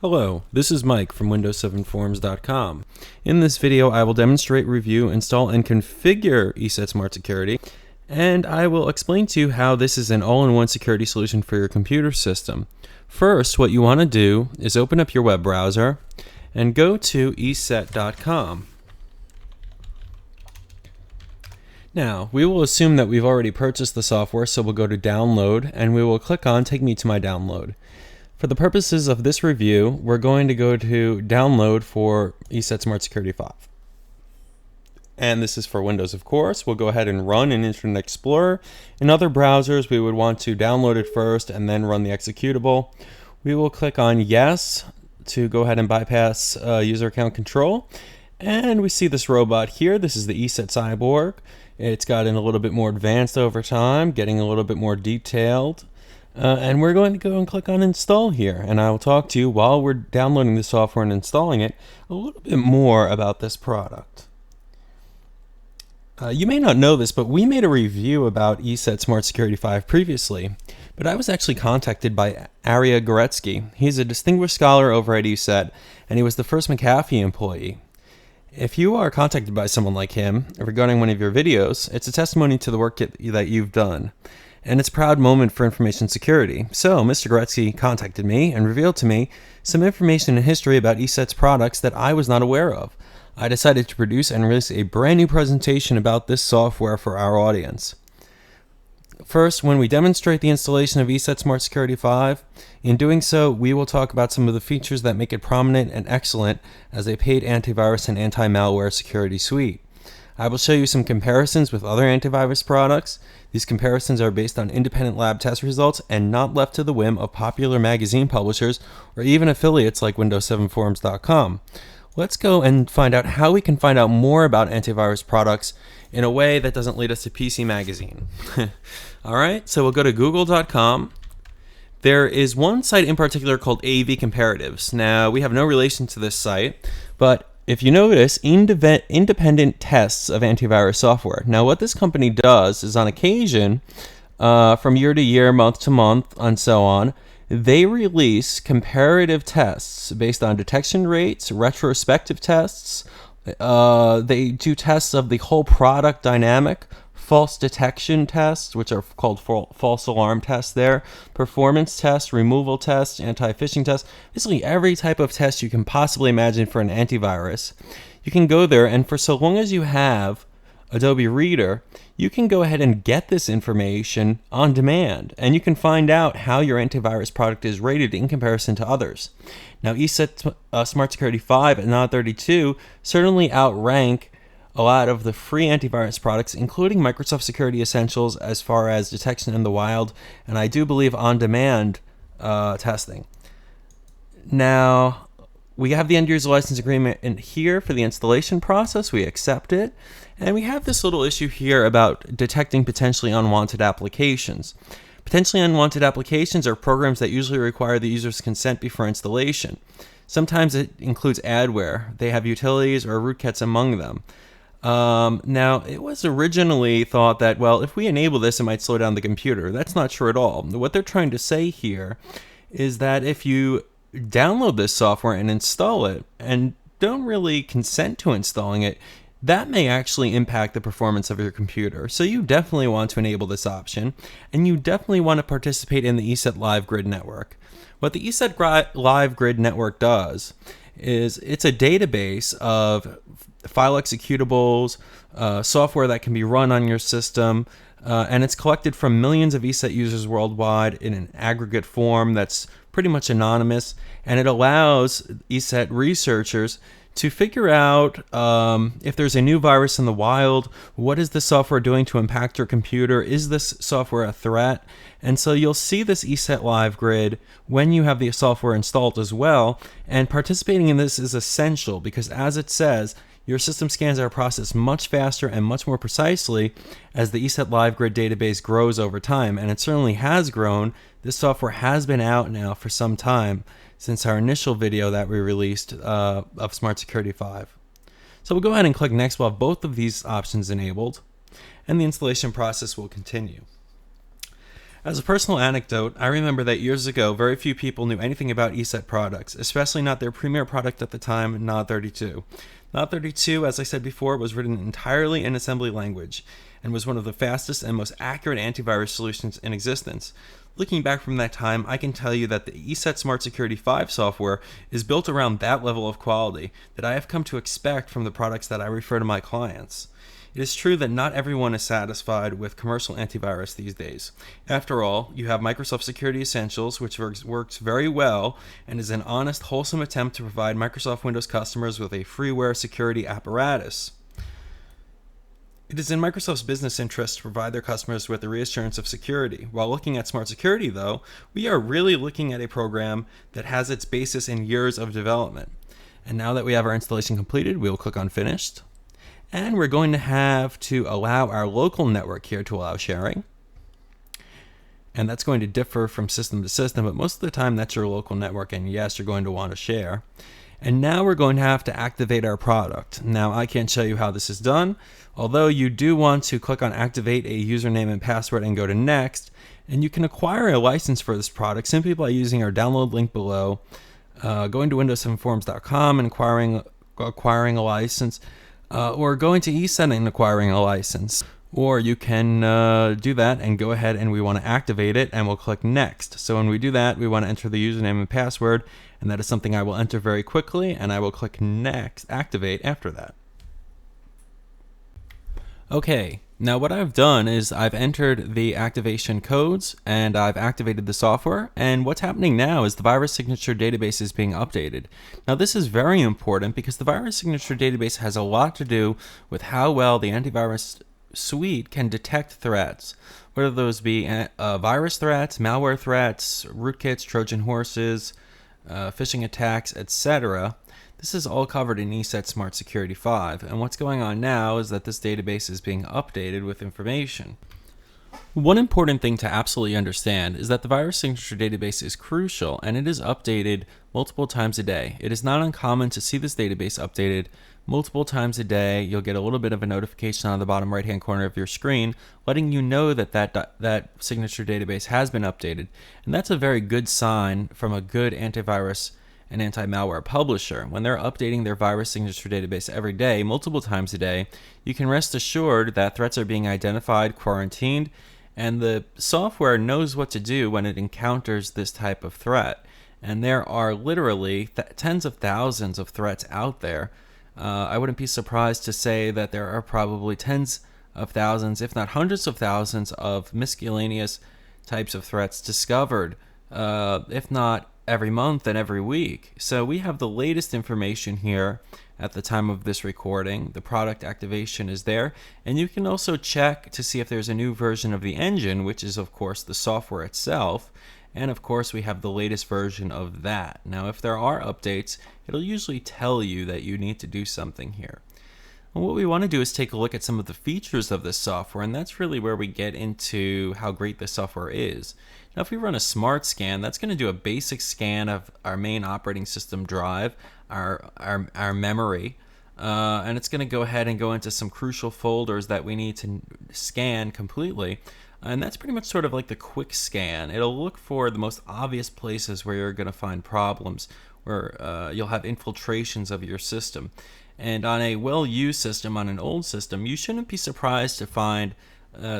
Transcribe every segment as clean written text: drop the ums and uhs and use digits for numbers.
Hello, this is Mike from Windows7Forums.com. In this video, I will demonstrate, review, install, and configure ESET Smart Security, and I will explain to you how this is an all-in-one security solution for your computer system. First, what you want to do is open up your web browser and go to ESET.com. Now, we will assume that we've already purchased the software, so we'll go to Download, and we will click on Take Me to My Download. For the purposes of this review, we're going to go to Download for ESET Smart Security 5. And this is for Windows, of course. We'll go ahead and run in Internet Explorer. In other browsers, we would want to download it first and then run the executable. We will click on Yes to go ahead and bypass user account control. And we see this robot here. This is the ESET Cyborg. It's gotten a little bit more advanced over time, getting a little bit more detailed. And we're going to go and click on Install here, and I will talk to you while we're downloading the software and installing it a little bit more about this product. You may not know this, but we made a review about ESET Smart Security 5 previously, but I was actually contacted by AVcomparatives. He's a distinguished scholar over at ESET, and he was the first McAfee employee. If you are contacted by someone like him regarding one of your videos, it's a testimony to the work that you've done. And it's a proud moment for information security. So Mr. Goretzky contacted me and revealed to me some information and history about ESET's products that I was not aware of. I decided to produce and release a brand new presentation about this software for our audience. First, when we demonstrate the installation of ESET Smart Security 5, in doing so, we will talk about some of the features that make it prominent and excellent as a paid antivirus and anti-malware security suite. I will show you some comparisons with other antivirus products. These comparisons are based on independent lab test results and not left to the whim of popular magazine publishers or even affiliates like Windows7Forums.com. Let's go and find out how we can find out more about antivirus products in a way that doesn't lead us to PC Magazine. Alright, so we'll go to Google.com. There is one site in particular called AVcomparatives. Now, we have no relation to this site, but if you notice, independent tests of antivirus software. Now, what this company does is on occasion, from year to year, month to month, and so on, they release comparative tests based on detection rates, retrospective tests. They do tests of the whole product dynamic, false detection tests, which are called false alarm tests there, performance tests, removal tests, anti-phishing tests, basically every type of test you can possibly imagine for an antivirus. You can go there, and for so long as you have Adobe Reader, you can go ahead and get this information on demand, and you can find out how your antivirus product is rated in comparison to others. Now, ESET Smart Security 5 and Nod32 certainly outrank a lot of the free antivirus products, including Microsoft Security Essentials as far as detection in the wild, and I do believe on-demand testing. Now, we have the end-user license agreement in here for the installation process. We accept it. And we have this little issue here about detecting potentially unwanted applications. Potentially unwanted applications are programs that usually require the user's consent before installation. Sometimes it includes adware. They have utilities or rootkits among them. Now, it was originally thought that, well, if we enable this, it might slow down the computer. That's not true at all. What they're trying to say here is that if you download this software and install it and don't really consent to installing it, that may actually impact the performance of your computer. So you definitely want to enable this option, and you definitely want to participate in the ESET Live Grid Network. What the ESET Live Grid Network does is it's a database of file executables, software that can be run on your system, and it's collected from millions of ESET users worldwide in an aggregate form that's pretty much anonymous, and it allows ESET researchers to figure out if there's a new virus in the wild, what is the software doing to impact your computer, is this software a threat? And so you'll see this ESET Live Grid when you have the software installed as well, and participating in this is essential because, as it says, your system scans are processed much faster and much more precisely as the ESET Live Grid database grows over time, and it certainly has grown. This software has been out now for some time, since our initial video that we released of Smart Security 5. So we'll go ahead and click Next. We'll have both of these options enabled, and the installation process will continue. As a personal anecdote, I remember that years ago, very few people knew anything about ESET products, especially not their premier product at the time, Nod 32. Nod 32, as I said before, was written entirely in assembly language and was one of the fastest and most accurate antivirus solutions in existence. Looking back from that time, I can tell you that the ESET Smart Security 5 software is built around that level of quality that I have come to expect from the products that I refer to my clients. It is true that not everyone is satisfied with commercial antivirus these days. After all, you have Microsoft Security Essentials, which works very well and is an honest, wholesome attempt to provide Microsoft Windows customers with a freeware security apparatus. It is in Microsoft's business interest to provide their customers with the reassurance of security. While looking at smart security, though, we are really looking at a program that has its basis in years of development. And now that we have our installation completed, we will click on Finished. And we're going to have to allow our local network here to allow sharing. And that's going to differ from system to system, but most of the time that's your local network, and yes, you're going to want to share. And now we're going to have to activate our product. Now I can't show you how this is done, although you do want to click on Activate a Username and Password and go to Next. And you can acquire a license for this product simply by using our download link below, going to windows7forums.com and acquiring a license. Or going to ESET and acquiring a license. Or you can do that and go ahead and we want to activate it and we'll click Next. So when we do that, we want to enter the username and password, and that is something I will enter very quickly, and I will click Next, Activate after that. Okay, now what I've done is I've entered the activation codes and I've activated the software, and what's happening now is the virus signature database is being updated. Now this is very important because the virus signature database has a lot to do with how well the antivirus suite can detect threats, whether those be virus threats, malware threats, rootkits, Trojan horses, phishing attacks, etc. This is all covered in ESET Smart Security 5, and what's going on now is that this database is being updated with information. One important thing to absolutely understand is that the virus signature database is crucial, and it is updated multiple times a day. It is not uncommon to see this database updated multiple times a day. You'll get a little bit of a notification on the bottom right hand corner of your screen letting you know that that signature database has been updated, and that's a very good sign from a good antivirus and anti-malware publisher. When they're updating their virus signature database every day, multiple times a day, you can rest assured that threats are being identified, quarantined, and the software knows what to do when it encounters this type of threat. And there are literally tens of thousands of threats out there. I wouldn't be surprised to say that there are probably tens of thousands, if not hundreds of thousands, of miscellaneous types of threats discovered, if not every month and every week. So we have the latest information here at the time of this recording. The product activation is there, and you can also check to see if there's a new version of the engine, which is of course the software itself, and of course we have the latest version of that. Now if there are updates, it'll usually tell you that you need to do something here. And what we want to do is take a look at some of the features of this software, and that's really where we get into how great this software is. Now if we run a smart scan, that's going to do a basic scan of our main operating system drive, our memory, and it's going to go ahead and go into some crucial folders that we need to scan completely. And that's pretty much sort of like the quick scan. It'll look for the most obvious places where you're going to find problems, where you'll have infiltrations of your system. And on a well-used system, on an old system, you shouldn't be surprised to find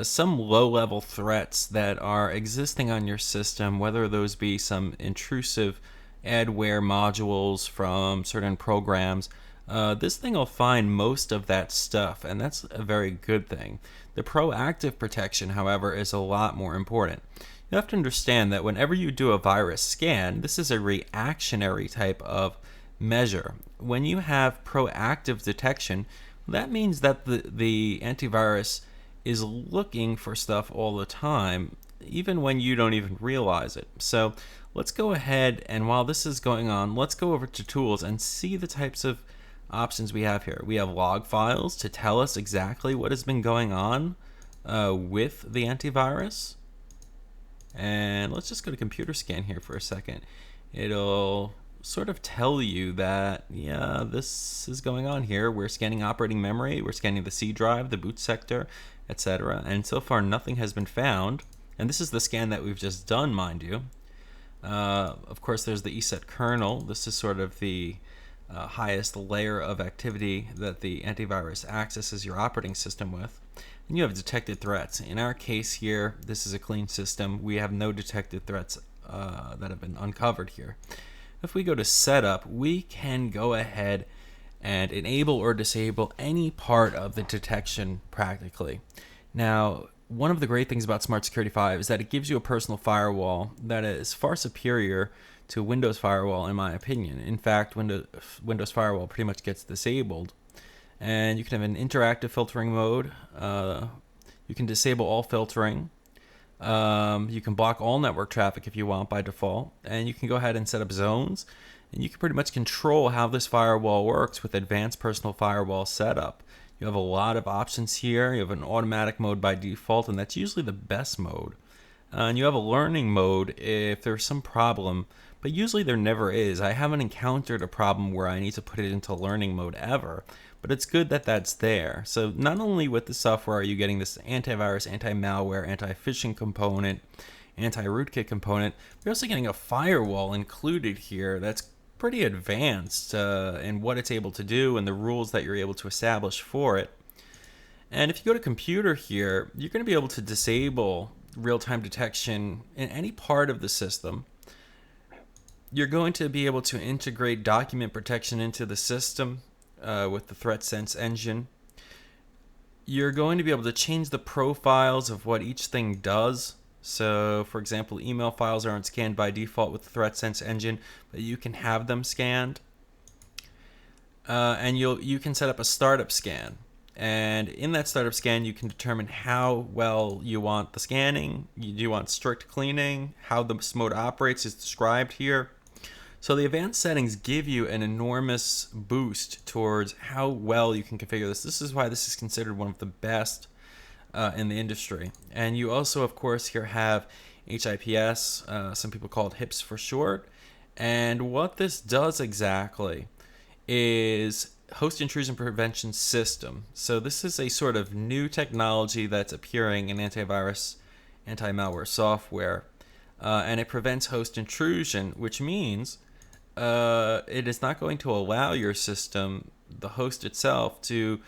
some low-level threats that are existing on your system, whether those be some intrusive adware modules from certain programs. This thing will find most of that stuff, and that's a very good thing. The proactive protection, however, is a lot more important. You have to understand that whenever you do a virus scan, this is a reactionary type of measure. When you have proactive detection, that means that the antivirus is looking for stuff all the time, even when you don't even realize it. So let's go ahead, and while this is going on, let's go over to Tools and see the types of options we have here. We have log files to tell us exactly what has been going on with the antivirus. And let's just go to computer scan here for a second. It'll sort of tell you that, yeah, this is going on here. We're scanning operating memory, we're scanning the C drive, the boot sector, etc. And so far nothing has been found. And this is the scan that we've just done, mind you. Of course, there's the ESET kernel. This is sort of the highest layer of activity that the antivirus accesses your operating system with. And you have detected threats. In our case here, this is a clean system. We have no detected threats that have been uncovered here. If we go to setup, we can go ahead and enable or disable any part of the detection practically. Now, one of the great things about Smart Security 5 is that it gives you a personal firewall that is far superior to Windows Firewall, in my opinion. In fact, Windows Firewall pretty much gets disabled. And you can have an interactive filtering mode. You can disable all filtering. You can block all network traffic if you want by default. And you can go ahead and set up zones. And you can pretty much control how this firewall works with advanced personal firewall setup. You have a lot of options here. You have an automatic mode by default, and that's usually the best mode. And you have a learning mode if there's some problem, but usually there never is. I haven't encountered a problem where I need to put it into learning mode ever, but it's good that that's there. So not only with the software are you getting this antivirus, anti-malware, anti-phishing component, anti-rootkit component, you're also getting a firewall included here that's pretty advanced in what it's able to do and the rules that you're able to establish for it. And if you go to computer here, you're going to be able to disable real-time detection in any part of the system. You're going to be able to integrate document protection into the system with the ThreatSense engine. You're going to be able to change the profiles of what each thing does. So, for example, email files aren't scanned by default with the ThreatSense engine, but you can have them scanned. And you can set up a startup scan. And in that startup scan, you can determine how well you want the scanning. Do you want strict cleaning? How this mode operates is described here. So the advanced settings give you an enormous boost towards how well you can configure this. This is why this is considered one of the best in the industry. And you also, of course, here have HIPS. Some people call it HIPS for short. And what this does exactly is host intrusion prevention system. So this is a sort of new technology that's appearing in antivirus, anti-malware software. And it prevents host intrusion, which means it is not going to allow your system, the host itself, to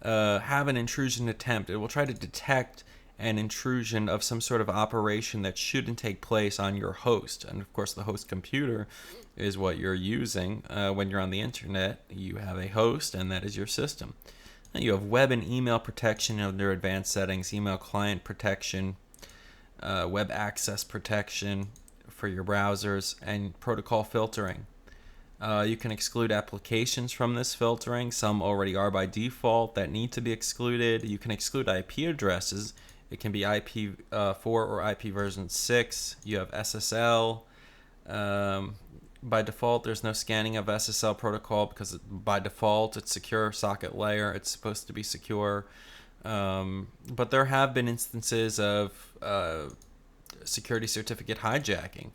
have an intrusion attempt. It will try to detect an intrusion of some sort of operation that shouldn't take place on your host. And of course, the host computer is what you're using when you're on the internet. You have a host, and that is your system. And you have web and email protection under advanced settings, email client protection, web access protection for your browsers, and protocol filtering. You can exclude applications from this filtering. Some already are by default that need to be excluded. You can exclude IP addresses. It can be IP4 or IP version 6. You have SSL. By default, there's no scanning of SSL protocol because by default it's secure socket layer. It's supposed to be secure. But there have been instances of security certificate hijacking.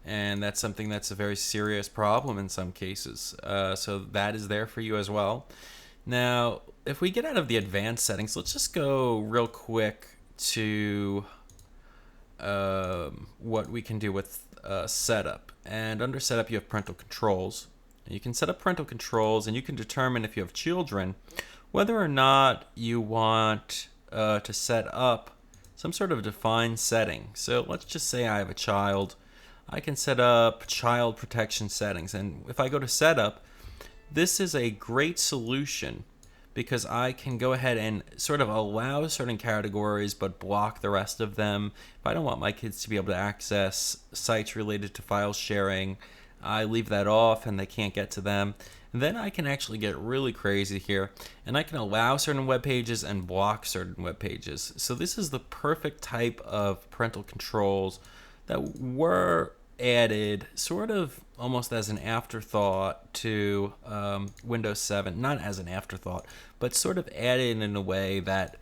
And that's something that's a very serious problem in some cases. So that is there for you as well. Now, if we get out of the advanced settings, let's just go real quick to what we can do with setup. And under setup, you have parental controls. You can set up parental controls, and you can determine if you have children whether or not you want to set up some sort of defined setting. So let's just say I have a child. I can set up child protection settings. And if I go to setup, this is a great solution because I can go ahead and sort of allow certain categories but block the rest of them. If I don't want my kids to be able to access sites related to file sharing, I leave that off and they can't get to them. And then I can actually get really crazy here, and I can allow certain web pages and block certain web pages. So this is the perfect type of parental controls that were added sort of almost as an afterthought to Windows 7. Not as an afterthought, but sort of added in a way that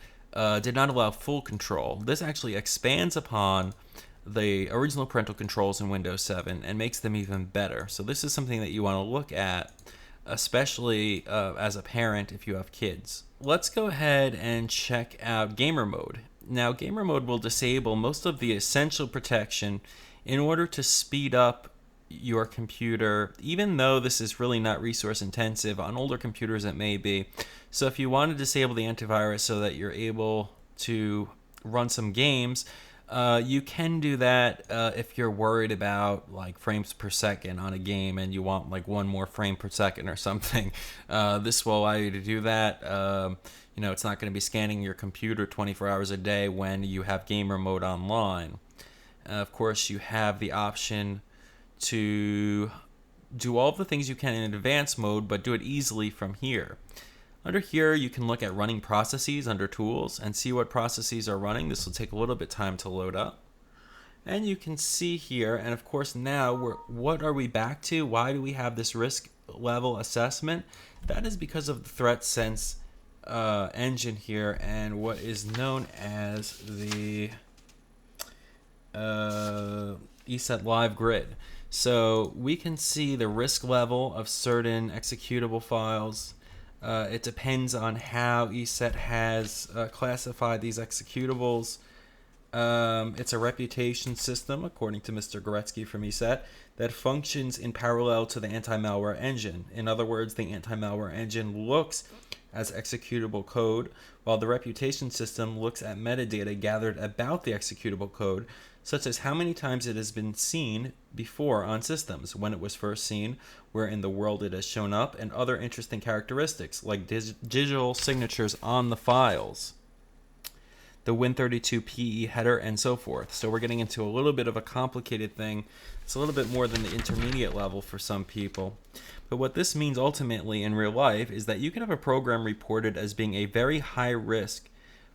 did not allow full control. This actually expands upon the original parental controls in Windows 7 and makes them even better. So this is something that you want to look at, especially as a parent if you have kids. Let's go ahead and check out gamer mode. Now, gamer mode will disable most of the essential protection in order to speed up your computer, even though this is really not resource intensive. On older computers it may be. So if you want to disable the antivirus so that you're able to run some games, you can do that if you're worried about like frames per second on a game and you want like one more frame per second or something. This will allow you to do that. It's not going to be scanning your computer 24 hours a day when you have gamer mode online. Of course, you have the option to do all of the things you can in advanced mode, but do it easily from here. Under here, you can look at running processes under tools and see what processes are running. This will take a little bit of time to load up. And you can see here, and of course now, what are we back to? Why do we have this risk level assessment? That is because of the threat sense engine here and what is known as the ESET live grid. So we can see the risk level of certain executable files. It depends on how ESET has classified these executables. It's a reputation system, according to Mr. Goretzky from ESET, that functions in parallel to the anti-malware engine. In other words, the anti-malware engine looks as executable code, while the reputation system looks at metadata gathered about the executable code, such as how many times it has been seen before on systems, when it was first seen, where in the world it has shown up, and other interesting characteristics like digital signatures on the files, the Win32PE header, and so forth. So we're getting into a little bit of a complicated thing. It's a little bit more than the intermediate level for some people. But what this means ultimately in real life is that you can have a program reported as being a very high risk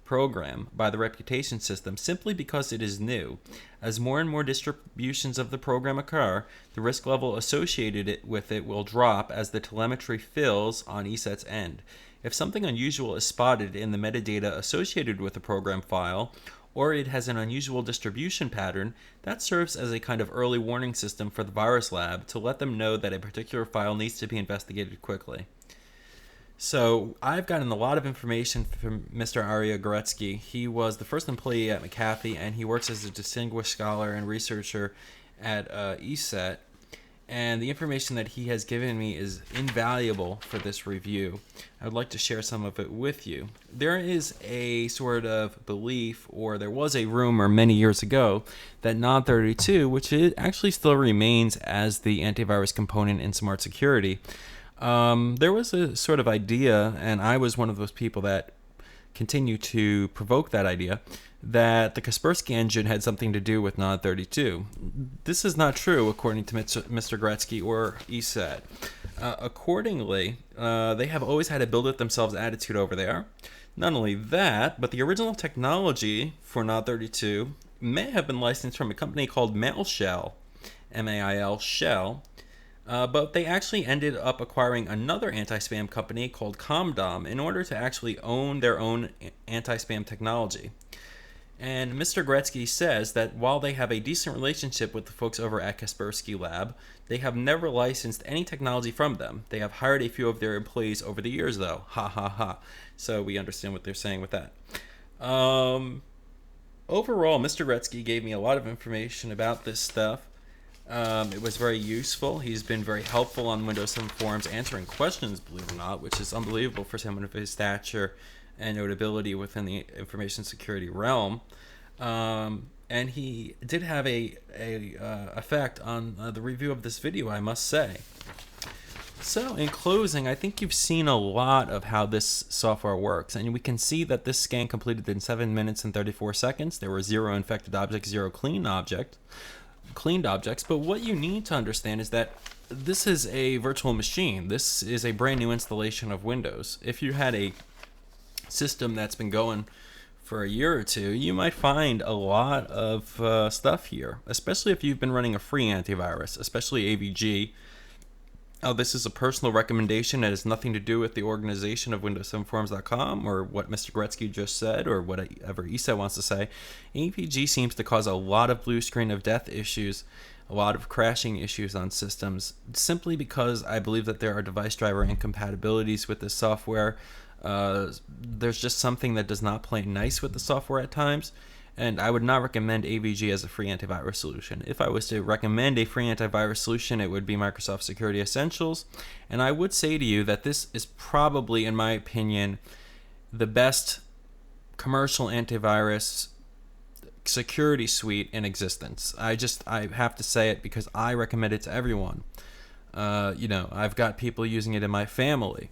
program by the reputation system simply because it is new. As more and more distributions of the program occur, the risk level associated with it will drop as the telemetry fills on ESET's end. If something unusual is spotted in the metadata associated with the program file, or it has an unusual distribution pattern, that serves as a kind of early warning system for the virus lab to let them know that a particular file needs to be investigated quickly. So I've gotten a lot of information from Mr. Arya Goretzky. He was the first employee at McAfee, and he works as a distinguished scholar and researcher at ESET. And the information that he has given me is invaluable for this review. I would like to share some of it with you. There is a sort of belief, or there was a rumor many years ago, that Nod32, which it actually still remains as the antivirus component in smart security, there was a sort of idea, and I was one of those people that continue to provoke that idea, that the Kaspersky engine had something to do with Nod32. This is not true, according to Mr. Goretzky or ESET. Accordingly, they have always had a build-it-themselves attitude over there. Not only that, but the original technology for Nod32 may have been licensed from a company called Mailshell, M-A-I-L, Shell, but they actually ended up acquiring another anti-spam company called Comdom in order to actually own their own anti-spam technology. And Mr. Goretzky says that while they have a decent relationship with the folks over at Kaspersky Lab, they have never licensed any technology from them. They have hired a few of their employees over the years, though. Ha ha ha. So we understand what they're saying with that. Overall, Mr. Goretzky gave me a lot of information about this stuff. It was very useful. He's been very helpful on Windows 7 forums, answering questions, believe it or not, which is unbelievable for someone of his stature and notability within the information security realm. And he did have a effect on the review of this video, I must say. So in closing, I think you've seen a lot of how this software works, and we can see that this scan completed in 7 minutes and 34 seconds. There were 0 infected objects, 0 cleaned objects. But what you need to understand is that this is a virtual machine. This is a brand new installation of Windows. If you had a system that's been going for a year or two, you might find a lot of stuff here, especially if you've been running a free antivirus, especially AVG. This is a personal recommendation. It has nothing to do with the organization of Windows7forums.com or what Mr. Goretzky just said or whatever ESET wants to say. AVG seems to cause a lot of blue screen of death issues, a lot of crashing issues on systems, simply because I believe that there are device driver incompatibilities with this software. There's just something that does not play nice with the software at times, and I would not recommend AVG as a free antivirus solution. If I was to recommend a free antivirus solution, it would be Microsoft Security Essentials, and I would say to you that this is probably, in my opinion, the best commercial antivirus security suite in existence. I have to say it because I recommend it to everyone. I've got people using it in my family.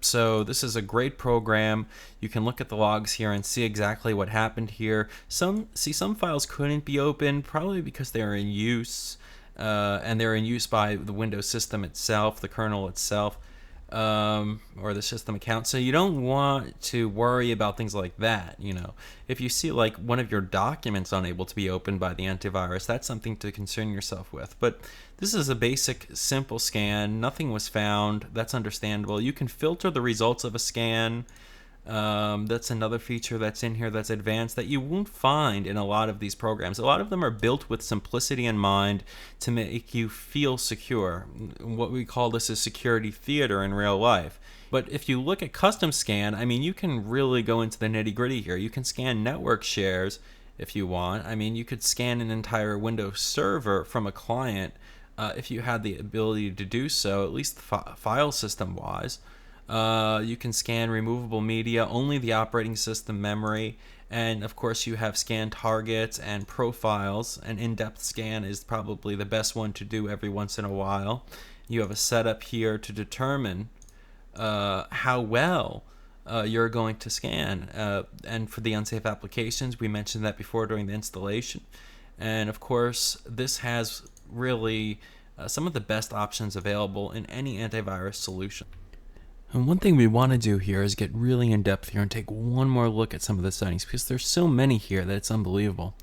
So this is a great program. You can look at the logs here and see exactly what happened here. Some files couldn't be opened, probably because they are in use, and they're in use by the Windows system itself, the kernel itself, or the system account. So you don't want to worry about things like that. If you see like one of your documents unable to be opened by the antivirus, that's something to concern yourself with. But this is a basic, simple scan. Nothing was found. That's understandable. You can filter the results of a scan. That's another feature that's in here that's advanced that you won't find in a lot of these programs. A lot of them are built with simplicity in mind to make you feel secure. What we call this is security theater in real life. But if you look at custom scan, I mean, you can really go into the nitty-gritty here. You can scan network shares if you want. I mean, you could scan an entire Windows server from a client if you had the ability to do so, at least file system-wise. You can scan removable media, only the operating system memory, and of course you have scan targets and profiles. An in-depth scan is probably the best one to do every once in a while. You have a setup here to determine how well you're going to scan. And for the unsafe applications, we mentioned that before during the installation. And of course, this has really some of the best options available in any antivirus solution. And one thing we want to do here is get really in depth here and take one more look at some of the settings, because there's so many here that it's unbelievable.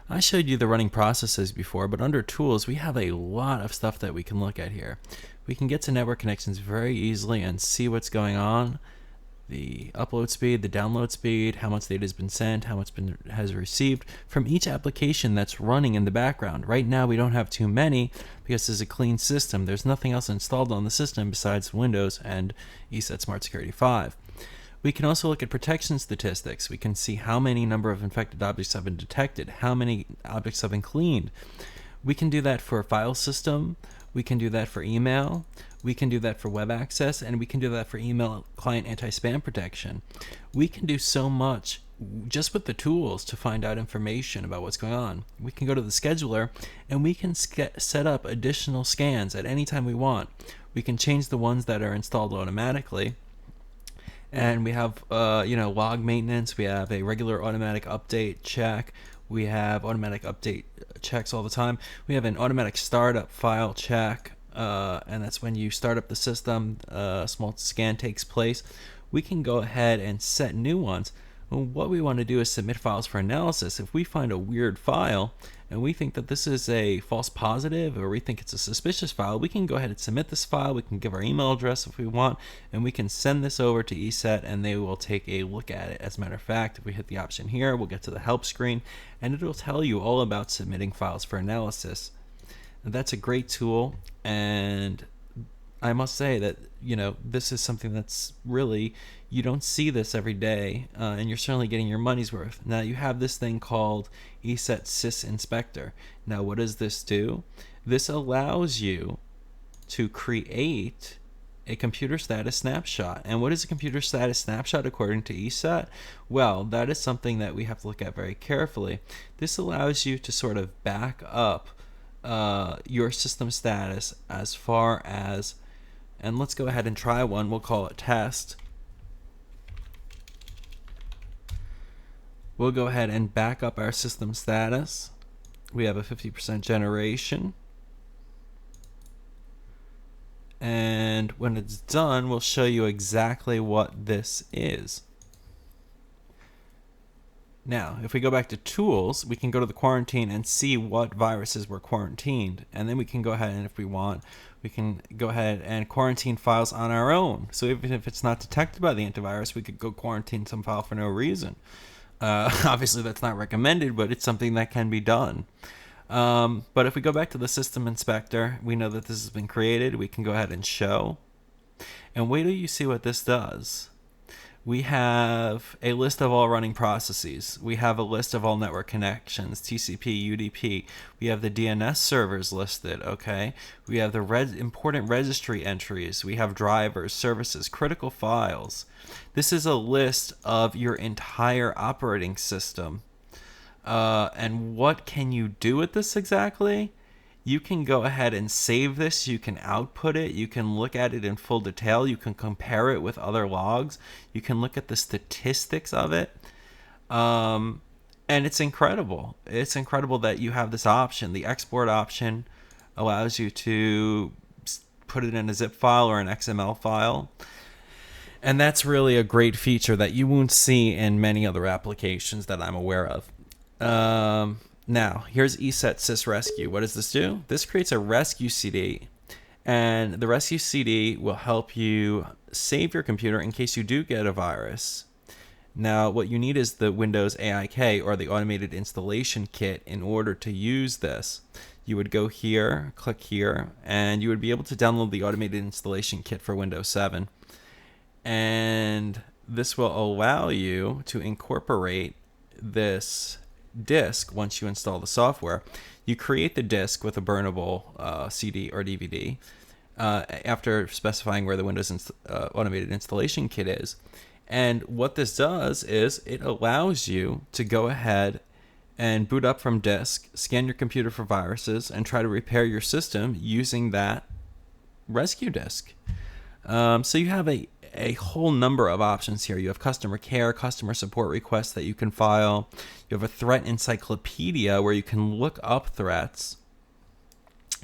I showed you the running processes before, but under tools we have a lot of stuff that we can look at here. We can get to network connections very easily and see what's going on. The upload speed, the download speed, how much data has been sent, how much has received from each application that's running in the background. Right now we don't have too many because this is a clean system. There's nothing else installed on the system besides Windows and ESET Smart Security 5. We can also look at protection statistics. We can see how many number of infected objects have been detected, how many objects have been cleaned. We can do that for a file system. We can do that for email. We can do that for web access, and we can do that for email client anti-spam protection. We can do so much just with the tools to find out information about what's going on. We can go to the scheduler and we can set up additional scans at any time we want. We can change the ones that are installed automatically. And we have log maintenance. We have a regular automatic update check. We have automatic update checks all the time. We have an automatic startup file check, and that's when you start up the system, a small scan takes place. We can go ahead and set new ones. What we want to do is submit files for analysis. If we find a weird file and we think that this is a false positive, or we think it's a suspicious file, we can go ahead and submit this file. We can give our email address if we want, and we can send this over to ESET and they will take a look at it. As a matter of fact, if we hit the option here, we'll get to the help screen and it'll tell you all about submitting files for analysis. And that's a great tool, and I must say that this is something that's really, you don't see this every day, and you're certainly getting your money's worth. Now you have this thing called ESET Sys Inspector. Now what does this do? This allows you to create a computer status snapshot. And what is a computer status snapshot according to ESET? Well, that is something that we have to look at very carefully. This allows you to sort of back up your system status as far as, and let's go ahead and try one. We'll call it test. We'll go ahead and back up our system status. We have a 50% generation. And when it's done, we'll show you exactly what this is. Now, if we go back to tools, we can go to the quarantine and see what viruses were quarantined. And then we can go ahead and, if we want, we can go ahead and quarantine files on our own. So even if it's not detected by the antivirus, we could go quarantine some file for no reason. Obviously, that's not recommended, but it's something that can be done. But if we go back to the system inspector, we know that this has been created. We can go ahead and show. And wait till you see what this does. We have a list of all running processes. We have a list of all network connections, TCP, UDP. We have the DNS servers listed, okay? We have the important registry entries. We have drivers, services, critical files. This is a list of your entire operating system. And what can you do with this exactly? You can go ahead and save this. You can output it. You can look at it in full detail. You can compare it with other logs. You can look at the statistics of it. And it's incredible. It's incredible that you have this option. The export option allows you to put it in a zip file or an XML file. And that's really a great feature that you won't see in many other applications that I'm aware of. Now, here's ESET sysrescue. What does this do? This creates a rescue CD, and the rescue CD will help you save your computer in case you do get a virus. Now, what you need is the Windows AIK, or the Automated Installation Kit, in order to use this. You would go here, click here, and you would be able to download the Automated Installation Kit for Windows 7. And this will allow you to incorporate this disk. Once you install the software, you create the disk with a burnable CD or DVD after specifying where the Windows Automated Installation Kit is. And what this does is it allows you to go ahead and boot up from disk, scan your computer for viruses, and try to repair your system using that rescue disk. So you have a whole number of options here. You have customer care, customer support requests that you can file. You have a threat encyclopedia where you can look up threats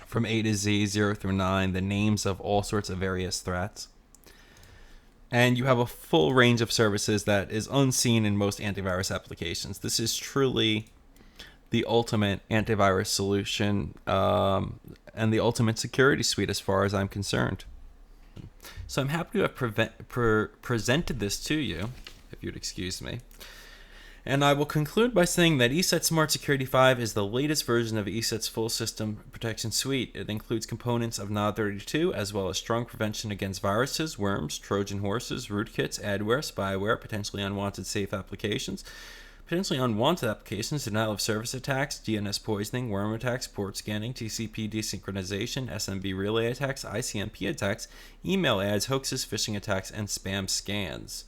from A to Z, 0 through 9, the names of all sorts of various threats. And you have a full range of services that is unseen in most antivirus applications. This is truly the ultimate antivirus solution and the ultimate security suite as far as I'm concerned. So I'm happy to have presented this to you, if you'd excuse me. And I will conclude by saying that ESET Smart Security 5 is the latest version of ESET's full system protection suite. It includes components of NOD32, as well as strong prevention against viruses, worms, Trojan horses, rootkits, adware, spyware, potentially unwanted safe applications, potentially unwanted applications, denial of service attacks, DNS poisoning, worm attacks, port scanning, TCP desynchronization, SMB relay attacks, ICMP attacks, email ads, hoaxes, phishing attacks, and spam scans.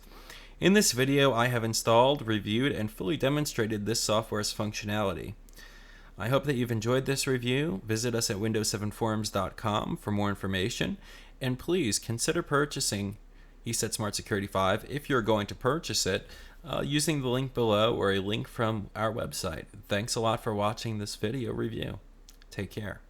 In this video, I have installed, reviewed, and fully demonstrated this software's functionality. I hope that you've enjoyed this review. Visit us at windows7forums.com for more information, and please consider purchasing ESET Smart Security 5 if you're going to purchase it using the link below or a link from our website. Thanks a lot for watching this video review. Take care.